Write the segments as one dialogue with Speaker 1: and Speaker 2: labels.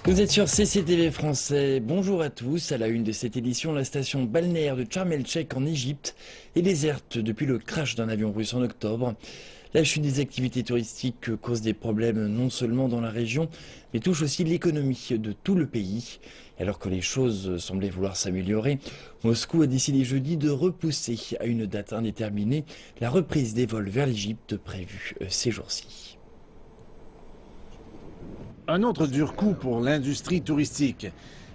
Speaker 1: Vous êtes sur CCTV français, bonjour à tous. À la une de cette édition, la station balnéaire de Sharm el-Sheikh en Égypte est déserte depuis le crash d'un avion russe en octobre. La chute des activités touristiques cause des problèmes non seulement dans la région, mais touche aussi l'économie de tout le pays. Alors que les choses semblaient vouloir s'améliorer, Moscou a décidé jeudi de repousser à une date indéterminée la reprise des vols vers l'Égypte prévue ces jours-ci.
Speaker 2: Un autre dur coup pour l'industrie touristique.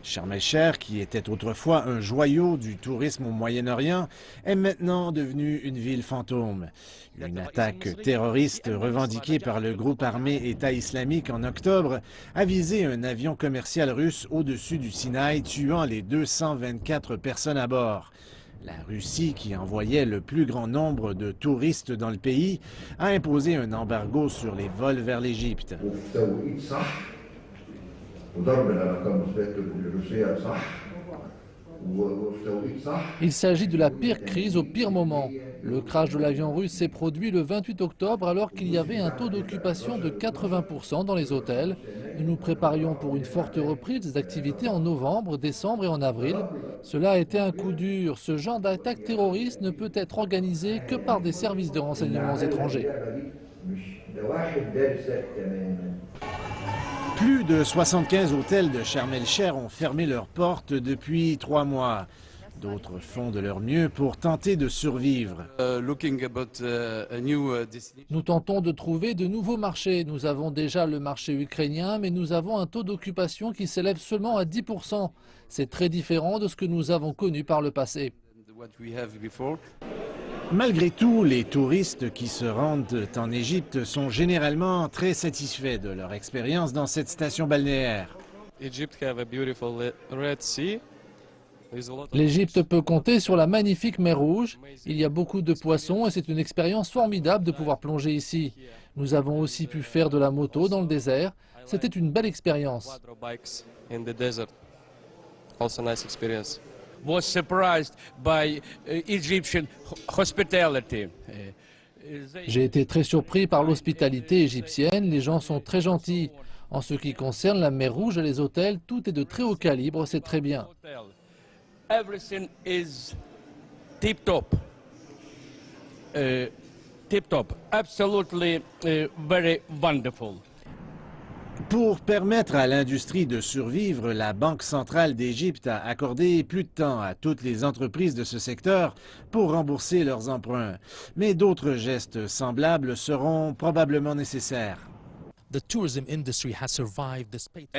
Speaker 2: Sharm el-Sheikh, qui était autrefois un joyau du tourisme au Moyen-Orient, est maintenant devenue une ville fantôme. Une attaque terroriste revendiquée par le groupe armé État islamique en octobre a visé un avion commercial russe au-dessus du Sinaï, tuant les 224 personnes à bord. La Russie, qui envoyait le plus grand nombre de touristes dans le pays, a imposé un embargo sur les vols vers l'Égypte.
Speaker 3: Il s'agit de la pire crise au pire moment. Le crash de l'avion russe s'est produit le 28 octobre alors qu'il y avait un taux d'occupation de 80% dans les hôtels. Nous nous préparions pour une forte reprise des activités en novembre, décembre et en avril. Cela a été un coup dur. Ce genre d'attaque terroriste ne peut être organisé que par des services de renseignements étrangers.
Speaker 2: Plus de 75 hôtels de Sharm el-Sheikh ont fermé leurs portes depuis 3 mois. D'autres font de leur mieux pour tenter de survivre.
Speaker 3: Nous tentons de trouver de nouveaux marchés. Nous avons déjà le marché ukrainien, mais nous avons un taux d'occupation qui s'élève seulement à 10%. C'est très différent de ce que nous avons connu par le passé.
Speaker 2: Malgré tout, les touristes qui se rendent en Égypte sont généralement très satisfaits de leur expérience dans cette station balnéaire.
Speaker 3: L'Égypte peut compter sur la magnifique mer Rouge. Il y a beaucoup de poissons et c'est une expérience formidable de pouvoir plonger ici. Nous avons aussi pu faire de la moto dans le désert. C'était une belle expérience.
Speaker 4: Was surprised by Egyptian hospitality.
Speaker 3: J'ai été très surpris par l'hospitalité égyptienne. Les gens sont très gentils. En ce qui concerne la mer Rouge et les hôtels, tout est de très haut calibre, c'est très bien.
Speaker 4: Everything is tip top. Tip top. Absolutely very wonderful.
Speaker 2: Pour permettre à l'industrie de survivre, la Banque centrale d'Égypte a accordé plus de temps à toutes les entreprises de ce secteur pour rembourser leurs emprunts. Mais d'autres gestes semblables seront probablement nécessaires.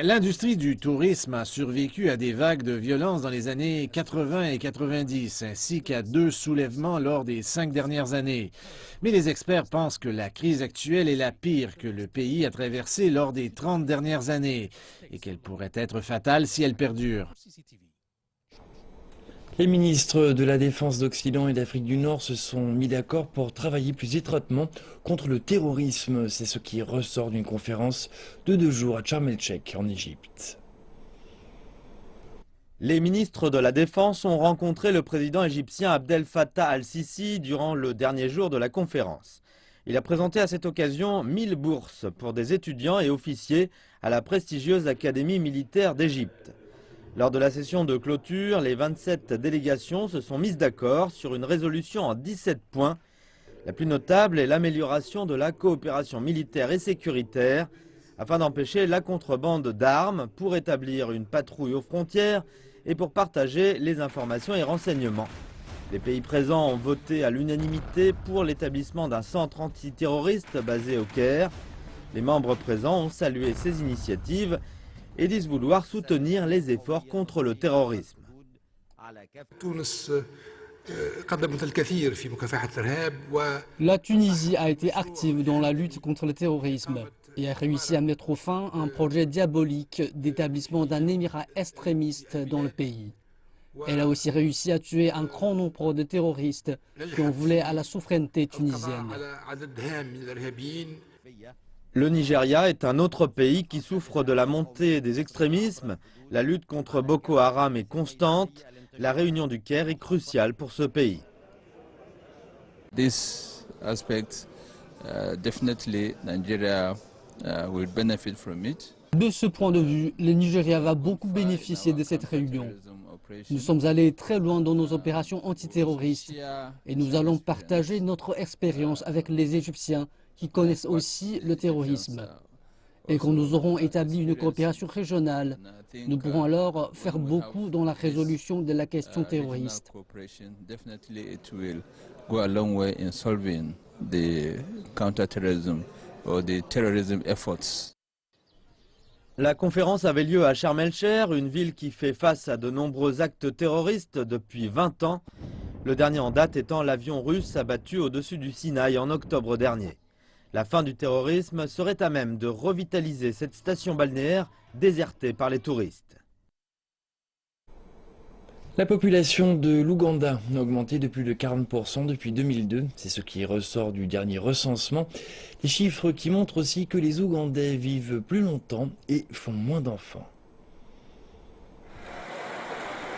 Speaker 2: L'industrie du tourisme a survécu à des vagues de violence dans les années 80 et 90, ainsi qu'à 2 soulèvements lors des 5 dernières années. Mais les experts pensent que la crise actuelle est la pire que le pays a traversée lors des 30 dernières années et qu'elle pourrait être fatale si elle perdure.
Speaker 1: Les ministres de la Défense d'Occident et d'Afrique du Nord se sont mis d'accord pour travailler plus étroitement contre le terrorisme. C'est ce qui ressort d'une conférence de 2 jours à Sharm el-Sheikh en Égypte.
Speaker 5: Les ministres de la Défense ont rencontré le président égyptien Abdel Fattah al-Sisi durant le dernier jour de la conférence. Il a présenté à cette occasion 1000 bourses pour des étudiants et officiers à la prestigieuse Académie militaire d'Égypte. Lors de la session de clôture, les 27 délégations se sont mises d'accord sur une résolution en 17 points. La plus notable est l'amélioration de la coopération militaire et sécuritaire afin d'empêcher la contrebande d'armes, pour établir une patrouille aux frontières et pour partager les informations et renseignements. Les pays présents ont voté à l'unanimité pour l'établissement d'un centre antiterroriste basé au Caire. Les membres présents ont salué ces initiatives et disent vouloir soutenir les efforts contre le terrorisme.
Speaker 6: La Tunisie a été active dans la lutte contre le terrorisme et a réussi à mettre fin à un projet diabolique d'établissement d'un émirat extrémiste dans le pays. Elle a aussi réussi à tuer un grand nombre de terroristes qui en voulaient à la souveraineté tunisienne.
Speaker 5: Le Nigeria est un autre pays qui souffre de la montée des extrémismes. La lutte contre Boko Haram est constante. La réunion du Caire est cruciale pour ce pays.
Speaker 7: This aspect, definitely Nigeria will benefit from it.
Speaker 6: De ce point de vue, le Nigeria va beaucoup bénéficier de cette réunion. Nous sommes allés très loin dans nos opérations antiterroristes et nous allons partager notre expérience avec les Égyptiens qui connaissent aussi le terrorisme. Et quand nous aurons établi une coopération régionale, nous pourrons alors faire beaucoup dans la résolution de la question terroriste.
Speaker 5: La conférence avait lieu à Sharm el-Sheikh, une ville qui fait face à de nombreux actes terroristes depuis 20 ans. Le dernier en date étant l'avion russe abattu au-dessus du Sinaï en octobre dernier. La fin du terrorisme serait à même de revitaliser cette station balnéaire désertée par les touristes.
Speaker 1: La population de l'Ouganda a augmenté de plus de 40% depuis 2002. C'est ce qui ressort du dernier recensement. Des chiffres qui montrent aussi que les Ougandais vivent plus longtemps et font moins d'enfants.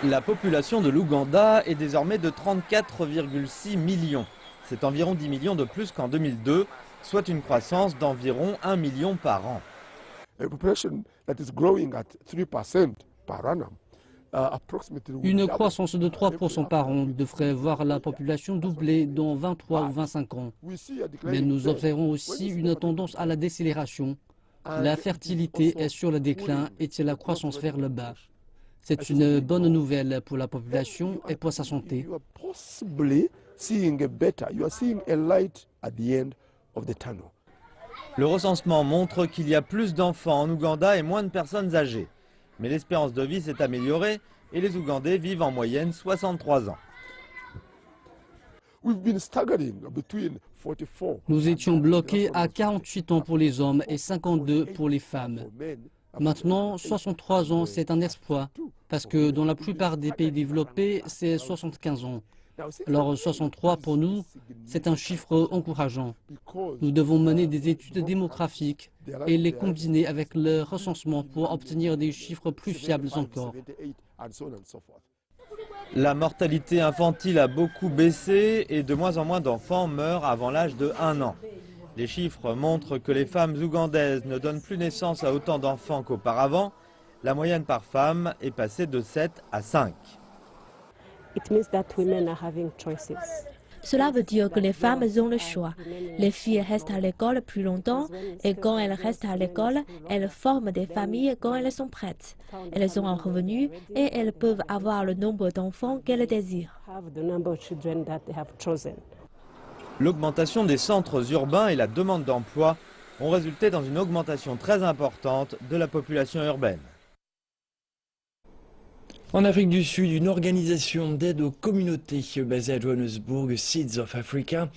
Speaker 5: La population de l'Ouganda est désormais de 34,6 millions. C'est environ 10 millions de plus qu'en 2002, soit une croissance d'environ 1 million par an.
Speaker 6: Une croissance de 3% par an devrait voir la population doubler dans 23 ou 25 ans. Mais nous observons aussi une tendance à la décélération. La fertilité est sur le déclin et tire la croissance vers le bas. C'est une bonne nouvelle pour la population et pour sa santé.
Speaker 5: Le recensement montre qu'il y a plus d'enfants en Ouganda et moins de personnes âgées. Mais l'espérance de vie s'est améliorée et les Ougandais vivent en moyenne 63 ans.
Speaker 6: Nous étions bloqués à 48 ans pour les hommes et 52 pour les femmes. Maintenant, 63 ans, c'est un exploit, parce que dans la plupart des pays développés, c'est 75 ans. Alors 63 pour nous, c'est un chiffre encourageant. Nous devons mener des études démographiques et les combiner avec le recensement pour obtenir des chiffres plus fiables encore.
Speaker 5: La mortalité infantile a beaucoup baissé et de moins en moins d'enfants meurent avant l'âge de 1 an. Les chiffres montrent que les femmes ougandaises ne donnent plus naissance à autant d'enfants qu'auparavant. La moyenne par femme est passée de 7 à 5.
Speaker 7: Cela veut dire que les femmes ont le choix. Les filles restent à l'école plus longtemps et quand elles restent à l'école, elles forment des familles quand elles sont prêtes. Elles ont un revenu et elles peuvent avoir le nombre d'enfants qu'elles désirent.
Speaker 5: L'augmentation des centres urbains et la demande d'emploi ont résulté dans une augmentation très importante de la population urbaine.
Speaker 1: En Afrique du Sud, une organisation d'aide aux communautés basée à Johannesburg, Seeds of Africa,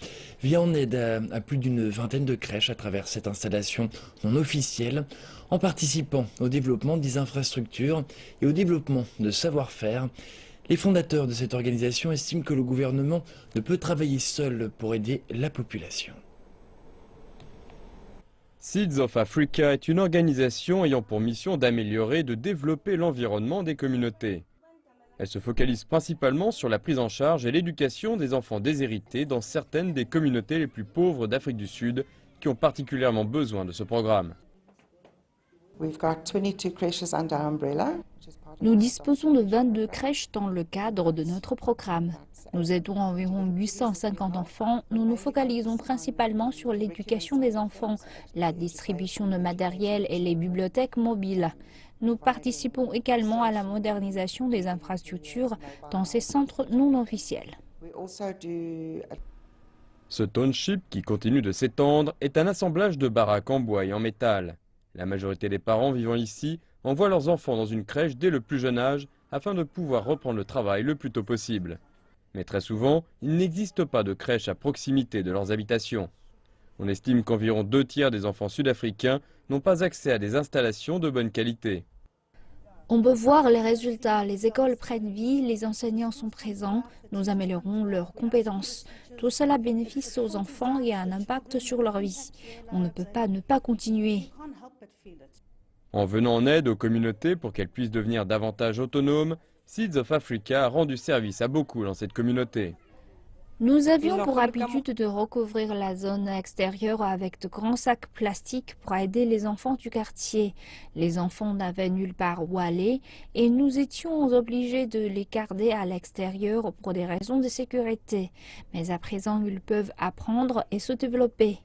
Speaker 1: vient en aide à plus d'une vingtaine de crèches à travers cette installation non officielle, en participant au développement des infrastructures et au développement de savoir-faire. Les fondateurs de cette organisation estiment que le gouvernement ne peut travailler seul pour aider la population.
Speaker 8: Seeds of Africa est une organisation ayant pour mission d'améliorer et de développer l'environnement des communautés. Elle se focalise principalement sur la prise en charge et l'éducation des enfants déshérités dans certaines des communautés les plus pauvres d'Afrique du Sud qui ont particulièrement besoin de ce programme.
Speaker 9: Nous disposons de 22 crèches dans le cadre de notre programme. Nous aidons environ 850 enfants. Nous nous focalisons principalement sur l'éducation des enfants, la distribution de matériel et les bibliothèques mobiles. Nous participons également à la modernisation des infrastructures dans ces centres non officiels.
Speaker 8: Ce township, qui continue de s'étendre, est un assemblage de baraques en bois et en métal. La majorité des parents vivant ici envoient leurs enfants dans une crèche dès le plus jeune âge afin de pouvoir reprendre le travail le plus tôt possible. Mais très souvent, il n'existe pas de crèche à proximité de leurs habitations. On estime qu'environ 2 tiers des enfants sud-africains n'ont pas accès à des installations de bonne qualité.
Speaker 9: On peut voir les résultats, les écoles prennent vie, les enseignants sont présents, nous améliorons leurs compétences. Tout cela bénéficie aux enfants et a un impact sur leur vie. On ne peut pas ne pas continuer.
Speaker 8: En venant en aide aux communautés pour qu'elles puissent devenir davantage autonomes, Seeds of Africa a rendu service à beaucoup dans cette communauté.
Speaker 9: Nous avions pour habitude de recouvrir la zone extérieure avec de grands sacs plastiques pour aider les enfants du quartier. Les enfants n'avaient nulle part où aller et nous étions obligés de les garder à l'extérieur pour des raisons de sécurité. Mais à présent, ils peuvent apprendre et se développer.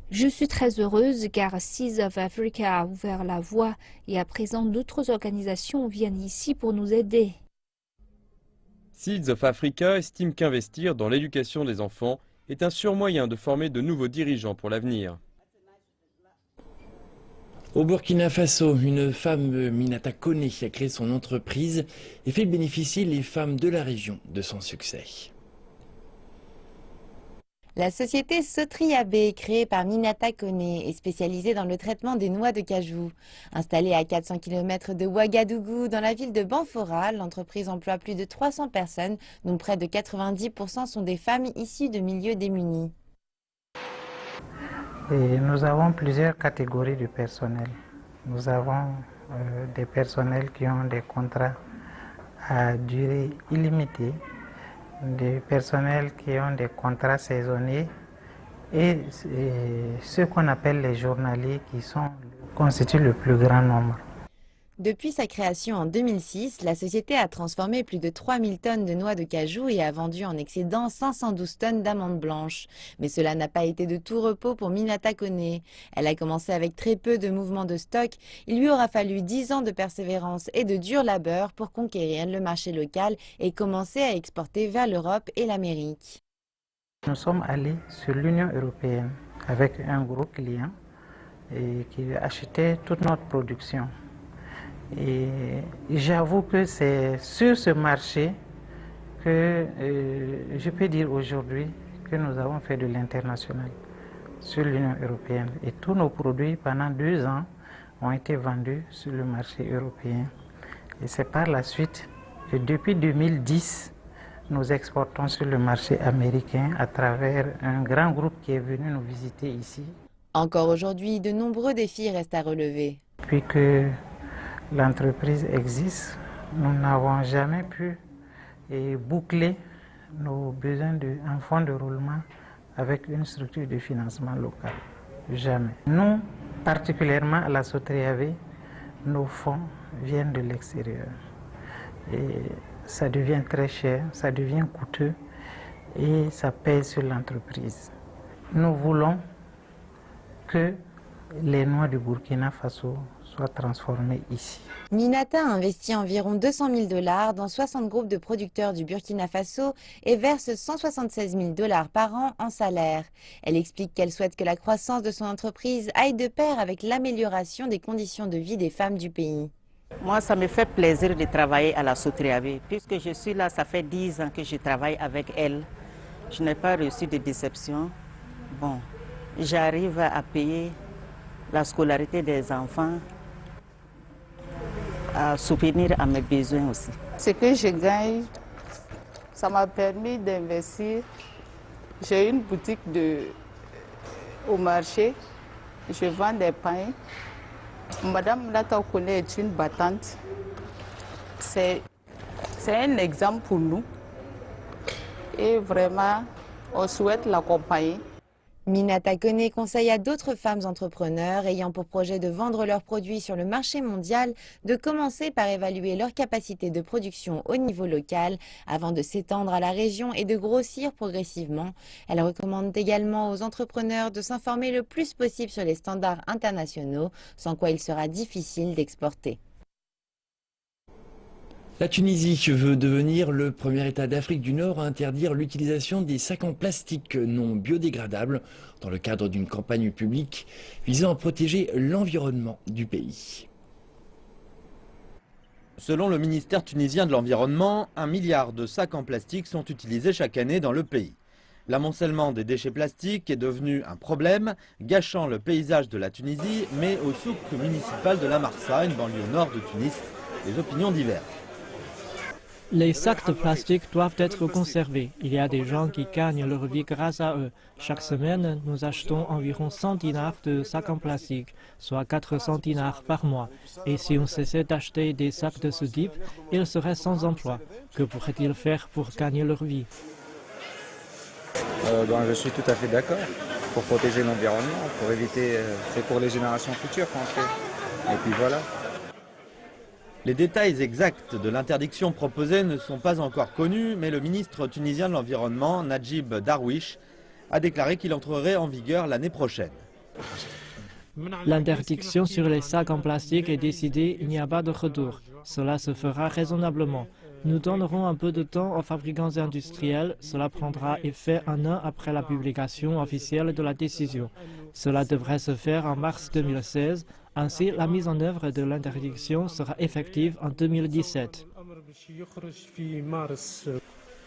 Speaker 9: Je suis très heureuse car Seeds of Africa a ouvert la voie et à présent d'autres organisations viennent ici pour nous aider.
Speaker 8: Seeds of Africa estime qu'investir dans l'éducation des enfants est un sûr moyen de former de nouveaux dirigeants pour l'avenir.
Speaker 1: Au Burkina Faso, une femme, Minata Kone, a créé son entreprise et fait bénéficier les femmes de la région de son succès.
Speaker 10: La société Sotriabé, créée par Minata Kone, est spécialisée dans le traitement des noix de cajou. Installée à 400 km de Ouagadougou, dans la ville de Banfora, l'entreprise emploie plus de 300 personnes, dont près de 90% sont des femmes issues de milieux démunis.
Speaker 11: Et nous avons plusieurs catégories de personnel. Nous avons des personnels qui ont des contrats à durée illimitée, des personnels qui ont des contrats saisonniers et ceux qu'on appelle les journaliers qui constituent le plus grand nombre.
Speaker 10: Depuis sa création en 2006, la société a transformé plus de 3000 tonnes de noix de cajou et a vendu en excédent 512 tonnes d'amandes blanches. Mais cela n'a pas été de tout repos pour Minata Kone. Elle a commencé avec très peu de mouvements de stock. Il lui aura fallu 10 ans de persévérance et de dur labeur pour conquérir le marché local et commencer à exporter vers l'Europe et l'Amérique.
Speaker 11: Nous sommes allés sur l'Union européenne avec un gros client qui achetait toute notre production. Et j'avoue que c'est sur ce marché que je peux dire aujourd'hui que nous avons fait de l'international sur l'Union européenne. Et tous nos produits pendant 2 ans ont été vendus sur le marché européen. Et c'est par la suite que depuis 2010, nous exportons sur le marché américain à travers un grand groupe qui est venu nous visiter ici.
Speaker 10: Encore aujourd'hui, de nombreux défis restent à relever.
Speaker 11: Puis que l'entreprise existe, nous n'avons jamais pu boucler nos besoins d'un fonds de roulement avec une structure de financement local. Jamais. Nous, particulièrement à la Sotriabé, nos fonds viennent de l'extérieur. Et ça devient très cher, ça devient coûteux et ça pèse sur l'entreprise. Nous voulons que les noix du Burkina Faso soient transformées ici.
Speaker 10: Minata a investi environ 200 000 $ dans 60 groupes de producteurs du Burkina Faso et verse 176 000 $ par an en salaire. Elle explique qu'elle souhaite que la croissance de son entreprise aille de pair avec l'amélioration des conditions de vie des femmes du pays.
Speaker 12: Moi, ça me fait plaisir de travailler à la Sotriabé. Puisque je suis là, ça fait 10 ans que je travaille avec elle. Je n'ai pas reçu de déception. Bon, j'arrive à payer la scolarité des enfants, à soutenir à mes besoins aussi.
Speaker 13: Ce que je gagne, ça m'a permis d'investir. J'ai une boutique au marché, je vends des pains. Madame Minata Kone est une battante. C'est un exemple pour nous et vraiment, on souhaite l'accompagner.
Speaker 10: Minata Kone conseille à d'autres femmes entrepreneurs ayant pour projet de vendre leurs produits sur le marché mondial de commencer par évaluer leur capacité de production au niveau local avant de s'étendre à la région et de grossir progressivement. Elle recommande également aux entrepreneurs de s'informer le plus possible sur les standards internationaux, sans quoi il sera difficile d'exporter.
Speaker 1: La Tunisie veut devenir le premier État d'Afrique du Nord à interdire l'utilisation des sacs en plastique non biodégradables dans le cadre d'une campagne publique visant à protéger l'environnement du pays.
Speaker 5: Selon le ministère tunisien de l'Environnement, 1 milliard de sacs en plastique sont utilisés chaque année dans le pays. L'amoncellement des déchets plastiques est devenu un problème, gâchant le paysage de la Tunisie, mais au souk municipal de la Marsa, une banlieue nord de Tunis, les opinions divergent.
Speaker 14: Les sacs de plastique doivent être conservés. Il y a des gens qui gagnent leur vie grâce à eux. Chaque semaine, nous achetons environ 100 dinars de sacs en plastique, soit 400 dinars par mois. Et si on cessait d'acheter des sacs de ce type, ils seraient sans emploi. Que pourraient-ils faire pour gagner leur vie?
Speaker 15: Je suis tout à fait d'accord. Pour protéger l'environnement, pour éviter, c'est pour les générations futures qu'on fait. Et puis voilà.
Speaker 5: Les détails exacts de l'interdiction proposée ne sont pas encore connus, mais le ministre tunisien de l'Environnement, Najib Darwish, a déclaré qu'il entrerait en vigueur l'année prochaine.
Speaker 14: L'interdiction sur les sacs en plastique est décidée, il n'y a pas de retour. Cela se fera raisonnablement. Nous donnerons un peu de temps aux fabricants industriels. Cela prendra effet un an après la publication officielle de la décision. Cela devrait se faire en mars 2016. Ainsi, la mise en œuvre de l'interdiction sera effective en 2017.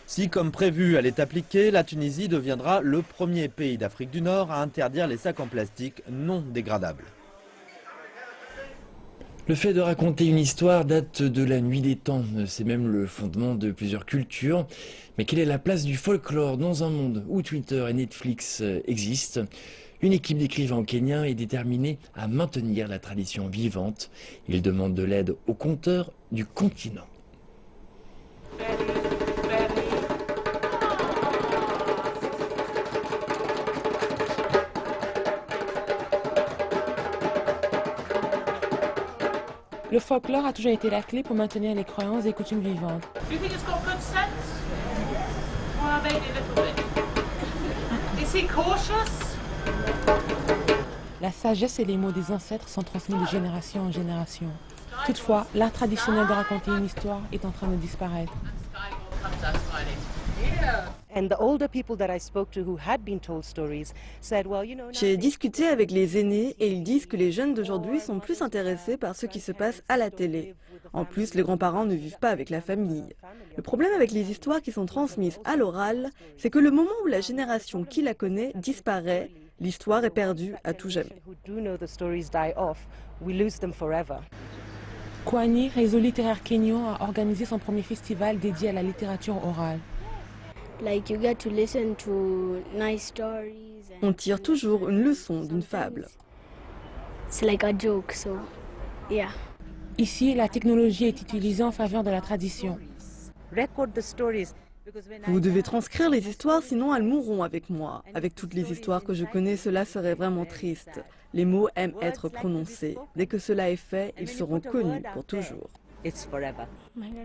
Speaker 5: Si, comme prévu, elle est appliquée, la Tunisie deviendra le premier pays d'Afrique du Nord à interdire les sacs en plastique non dégradables.
Speaker 1: Le fait de raconter une histoire date de la nuit des temps, c'est même le fondement de plusieurs cultures. Mais quelle est la place du folklore dans un monde où Twitter et Netflix existent? Une équipe d'écrivains kenyans est déterminée à maintenir la tradition vivante. Ils demandent de l'aide aux conteurs du continent.
Speaker 16: Le folklore a toujours été la clé pour maintenir les croyances et coutumes vivantes. La sagesse et les mots des ancêtres sont transmis de génération en génération. Toutefois, l'art traditionnel de raconter une histoire est en train de disparaître.
Speaker 17: J'ai discuté avec les aînés et ils disent que les jeunes d'aujourd'hui sont plus intéressés par ce qui se passe à la télé. En plus, les grands-parents ne vivent pas avec la famille. Le problème avec les histoires qui sont transmises à l'oral, c'est que le moment où la génération qui la connaît disparaît, l'histoire est perdue à tout jamais.
Speaker 16: Kwani, réseau littéraire kényan, a organisé son premier festival dédié à la littérature orale.
Speaker 17: On tire toujours une leçon d'une fable.
Speaker 16: Ici, la technologie est utilisée en faveur de la tradition.
Speaker 17: Vous devez transcrire les histoires, sinon elles mourront avec moi. Avec toutes les histoires que je connais, cela serait vraiment triste. Les mots aiment être prononcés. Dès que cela est fait, ils seront connus pour toujours.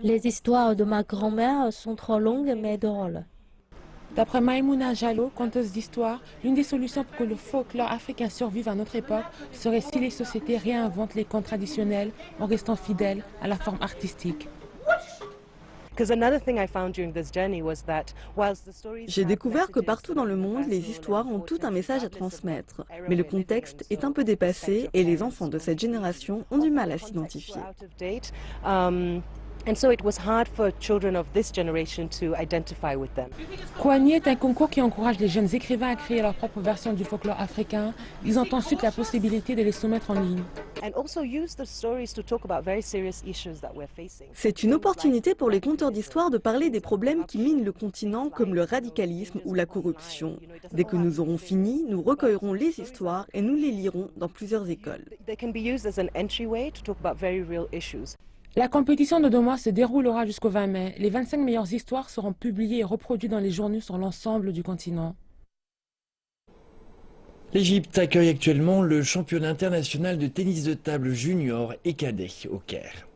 Speaker 7: Les histoires de ma grand-mère sont trop longues mais drôles.
Speaker 16: D'après Maïmouna Jallo, conteuse d'histoire, l'une des solutions pour que le folklore africain survive à notre époque serait si les sociétés réinventent les contes traditionnels en restant fidèles à la forme artistique.
Speaker 17: J'ai découvert que partout dans le monde, les histoires ont tout un message à transmettre. Mais le contexte est un peu dépassé et les enfants de cette génération ont du mal à s'identifier.
Speaker 16: Kwani est un concours qui encourage les jeunes écrivains à créer leur propre version du folklore africain. Ils ont ensuite la possibilité de les soumettre en ligne.
Speaker 17: C'est une opportunité pour les conteurs d'histoire de parler des problèmes qui minent le continent comme le radicalisme ou la corruption. Dès que nous aurons fini, nous recueillerons les histoires et nous les lirons dans plusieurs écoles.
Speaker 16: La compétition de 2 mois se déroulera jusqu'au 20 mai. Les 25 meilleures histoires seront publiées et reproduites dans les journaux sur l'ensemble du continent.
Speaker 1: L'Égypte accueille actuellement le championnat international de tennis de table junior et cadet au Caire.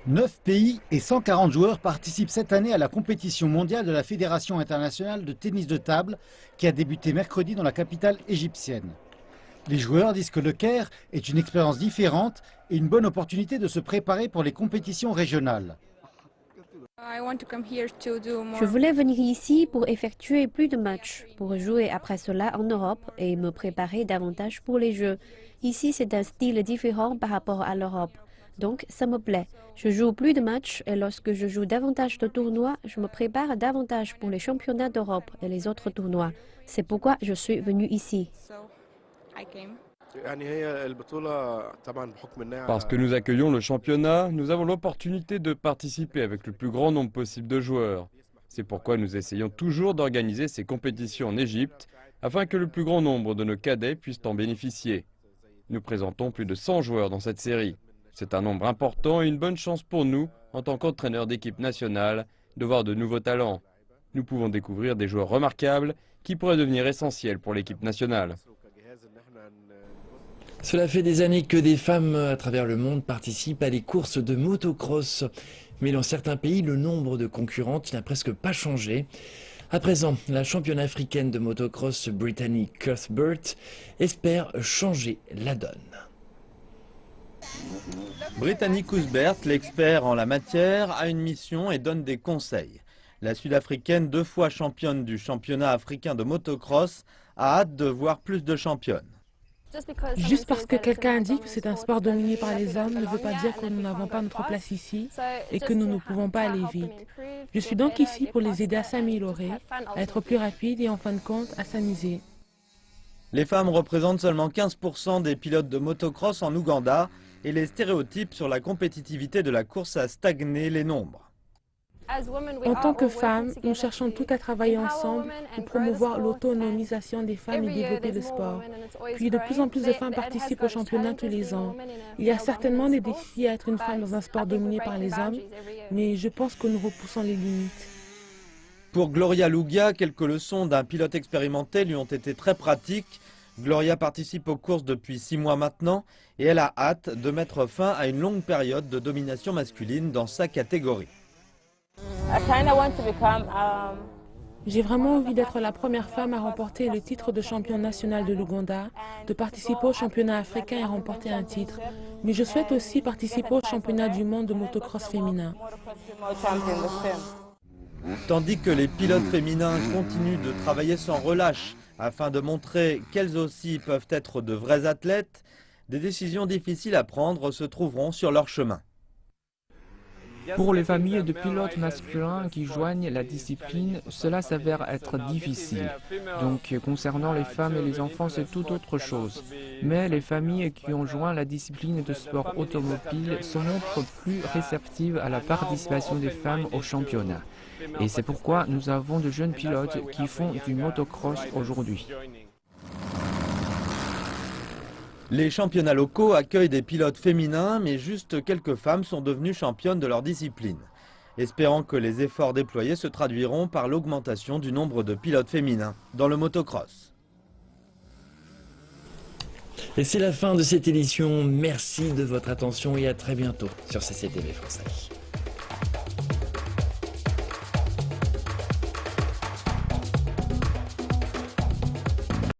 Speaker 18: 9 pays et 140 joueurs participent cette année à la compétition mondiale de la Fédération internationale de tennis de table qui a débuté mercredi dans la capitale égyptienne. Les joueurs disent que le Caire est une expérience différente et une bonne opportunité de se préparer pour les compétitions régionales.
Speaker 19: Je voulais venir ici pour effectuer plus de matchs, pour jouer après cela en Europe et me préparer davantage pour les Jeux. Ici, c'est un style différent par rapport à l'Europe. Donc, ça me plaît. Je joue plus de matchs et lorsque je joue davantage de tournois, je me prépare davantage pour les championnats d'Europe et les autres tournois. C'est pourquoi je suis venue ici.
Speaker 8: Parce que nous accueillons le championnat, nous avons l'opportunité de participer avec le plus grand nombre possible de joueurs. C'est pourquoi nous essayons toujours d'organiser ces compétitions en Égypte, afin que le plus grand nombre de nos cadets puissent en bénéficier. Nous présentons plus de 100 joueurs dans cette série. C'est un nombre important et une bonne chance pour nous, en tant qu'entraîneurs d'équipe nationale, de voir de nouveaux talents. Nous pouvons découvrir des joueurs remarquables qui pourraient devenir essentiels pour l'équipe nationale.
Speaker 1: Cela fait des années que des femmes à travers le monde participent à des courses de motocross. Mais dans certains pays, le nombre de concurrentes n'a presque pas changé. À présent, la championne africaine de motocross Brittany Cuthbert espère changer la donne.
Speaker 5: Brittany Cuthbert, l'expert en la matière, a une mission et donne des conseils. La Sud-Africaine, 2 fois championne du championnat africain de motocross, a hâte de voir plus de championnes.
Speaker 16: Juste parce que quelqu'un dit que c'est un sport dominé par les hommes ne veut pas dire que nous n'avons pas notre place ici et que nous ne pouvons pas aller vite. Je suis donc ici pour les aider à s'améliorer, à être plus rapides et en fin de compte à s'amuser.
Speaker 5: Les femmes représentent seulement 15% des pilotes de motocross en Ouganda et les stéréotypes sur la compétitivité de la course a stagné les nombres.
Speaker 16: En tant que femmes, nous cherchons toutes à travailler ensemble pour promouvoir l'autonomisation des femmes et développer le sport. Puis de plus en plus de femmes participent au championnat tous les ans. Il y a certainement des défis à être une femme dans un sport dominé par les hommes, mais je pense que nous repoussons les limites.
Speaker 5: Pour Gloria Lugia, quelques leçons d'un pilote expérimenté lui ont été très pratiques. Gloria participe aux courses depuis 6 mois maintenant et elle a hâte de mettre fin à une longue période de domination masculine dans sa catégorie.
Speaker 16: J'ai vraiment envie d'être la première femme à remporter le titre de championne nationale de l'Ouganda, de participer au championnat africain et remporter un titre. Mais je souhaite aussi participer au championnat du monde de motocross féminin.
Speaker 5: Tandis que les pilotes féminins continuent de travailler sans relâche afin de montrer qu'elles aussi peuvent être de vrais athlètes, des décisions difficiles à prendre se trouveront sur leur chemin.
Speaker 20: Pour les familles de pilotes masculins qui joignent la discipline, cela s'avère être difficile. Donc, concernant les femmes et les enfants, c'est tout autre chose. Mais les familles qui ont joint la discipline de sport automobile se montrent plus réceptives à la participation des femmes au championnat. Et c'est pourquoi nous avons de jeunes pilotes qui font du motocross aujourd'hui.
Speaker 5: Les championnats locaux accueillent des pilotes féminins, mais juste quelques femmes sont devenues championnes de leur discipline. Espérant que les efforts déployés se traduiront par l'augmentation du nombre de pilotes féminins dans le motocross.
Speaker 1: Et c'est la fin de cette édition. Merci de votre attention et à très bientôt sur CCTV Français.